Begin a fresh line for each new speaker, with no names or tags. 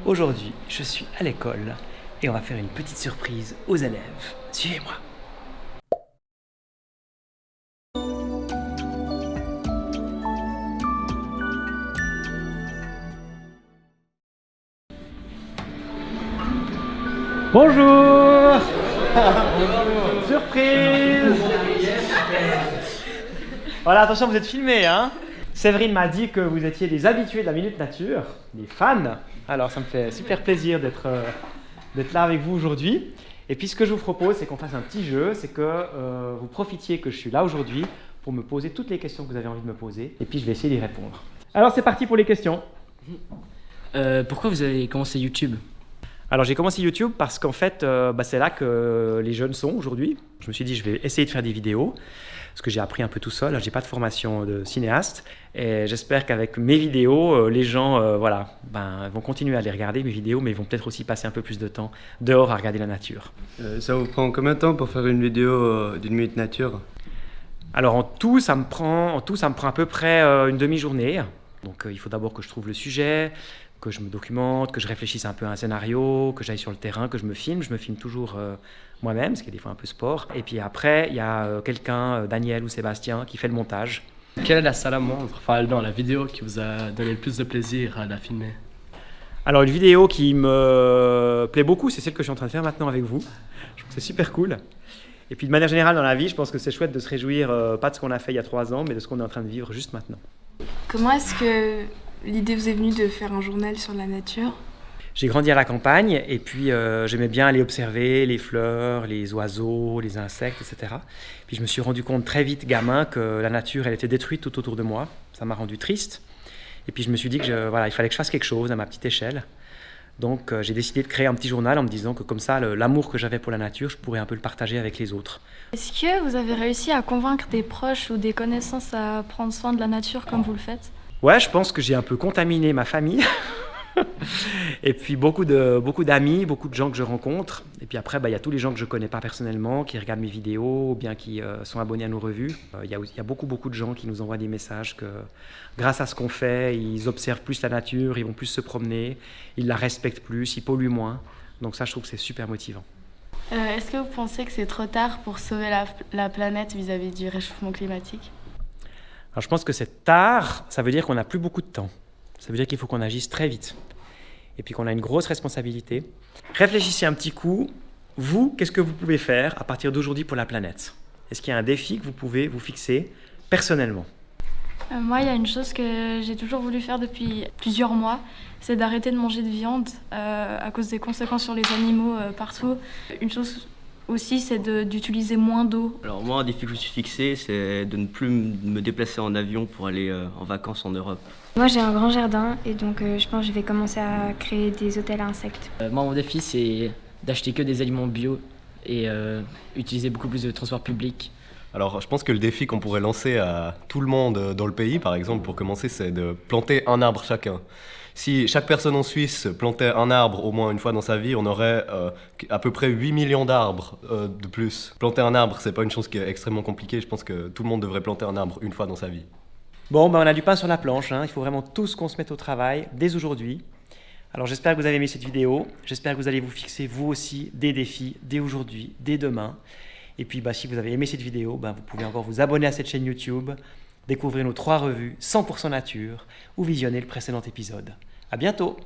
Aujourd'hui, je suis à l'école et on va faire une petite surprise aux élèves. Suivez-moi. Bonjour. Bonjour. Surprise. Voilà, attention, vous êtes filmés, hein. Séverine m'a dit que vous étiez des habitués de la Minute Nature, des fans. Alors, ça me fait super plaisir d'être là avec vous aujourd'hui. Et puis, ce que je vous propose, c'est qu'on fasse un petit jeu. C'est que vous profitiez que je suis là aujourd'hui pour me poser toutes les questions que vous avez envie de me poser. Et puis, je vais essayer d'y répondre. Alors, c'est parti pour les questions.
Pourquoi vous avez commencé YouTube ?
Alors, j'ai commencé YouTube parce qu'en fait, c'est là que les jeunes sont aujourd'hui. Je me suis dit, je vais essayer de faire des vidéos. Parce que j'ai appris un peu tout seul, j'ai pas de formation de cinéaste et j'espère qu'avec mes vidéos, les gens vont continuer à les regarder, mes vidéos, mais ils vont peut-être aussi passer un peu plus de temps dehors à regarder la nature.
Ça vous prend combien de temps pour faire une vidéo d'une minute nature ?
Alors en tout, ça me prend à peu près une demi-journée. Donc il faut d'abord que je trouve le sujet, que je me documente, que je réfléchisse un peu à un scénario, que j'aille sur le terrain, que je me filme. Je me filme toujours moi-même, ce qui est des fois un peu sport. Et puis après, il y a quelqu'un, Daniel ou Sébastien, qui fait le montage.
Quelle est la salamandre, la vidéo qui vous a donné le plus de plaisir à la filmer ?
Alors une vidéo qui me plaît beaucoup, c'est celle que je suis en train de faire maintenant avec vous. Je trouve que c'est super cool. Et puis de manière générale dans la vie, je pense que c'est chouette de se réjouir, pas de ce qu'on a fait il y a 3 ans, mais de ce qu'on est en train de vivre juste maintenant.
Comment est-ce que l'idée vous est venue de faire un journal sur la nature ?
J'ai grandi à la campagne et puis j'aimais bien aller observer les fleurs, les oiseaux, les insectes, etc. Puis je me suis rendu compte très vite, gamin, que la nature, elle était détruite tout autour de moi. Ça m'a rendu triste. Et puis je me suis dit il fallait que je fasse quelque chose à ma petite échelle. Donc j'ai décidé de créer un petit journal en me disant que comme ça, l'amour que j'avais pour la nature, je pourrais un peu le partager avec les autres.
Est-ce que vous avez réussi à convaincre des proches ou des connaissances à prendre soin de la nature comme vous le faites ?
Ouais, je pense que j'ai un peu contaminé ma famille. Et puis beaucoup d'amis, beaucoup de gens que je rencontre. Et puis après, il y a tous les gens que je ne connais pas personnellement, qui regardent mes vidéos ou bien qui sont abonnés à nos revues. Il y a beaucoup de gens qui nous envoient des messages que grâce à ce qu'on fait, ils observent plus la nature, ils vont plus se promener, ils la respectent plus, ils polluent moins. Donc ça, je trouve que c'est super motivant.
Est-ce que vous pensez que c'est trop tard pour sauver la planète vis-à-vis du réchauffement climatique ?
Alors je pense que c'est tard, ça veut dire qu'on n'a plus beaucoup de temps. Ça veut dire qu'il faut qu'on agisse très vite. Et puis qu'on a une grosse responsabilité. Réfléchissez un petit coup. Vous, qu'est-ce que vous pouvez faire à partir d'aujourd'hui pour la planète ? Est-ce qu'il y a un défi que vous pouvez vous fixer personnellement ?
Moi, il y a une chose que j'ai toujours voulu faire depuis plusieurs mois, c'est d'arrêter de manger de viande à cause des conséquences sur les animaux partout. Une chose aussi, c'est d'utiliser moins d'eau.
Alors moi, un défi que je me suis fixé, c'est de ne plus me déplacer en avion pour aller en vacances en Europe.
Moi j'ai un grand jardin et donc je pense que je vais commencer à créer des hôtels à insectes.
Moi, mon défi, c'est d'acheter que des aliments bio et utiliser beaucoup plus de transport public.
Alors je pense que le défi qu'on pourrait lancer à tout le monde dans le pays, par exemple, pour commencer, c'est de planter un arbre chacun. Si chaque personne en Suisse plantait un arbre au moins une fois dans sa vie, on aurait à peu près 8 millions d'arbres de plus. Planter un arbre, c'est pas une chose qui est extrêmement compliquée. Je pense que tout le monde devrait planter un arbre une fois dans sa vie.
Bon, on a du pain sur la planche, hein. Il faut vraiment tous qu'on se mette au travail dès aujourd'hui. Alors j'espère que vous avez aimé cette vidéo. J'espère que vous allez vous fixer vous aussi des défis dès aujourd'hui, dès demain. Et puis si vous avez aimé cette vidéo, vous pouvez encore vous abonner à cette chaîne YouTube, découvrir nos 3 revues 100% nature ou visionner le précédent épisode. À bientôt!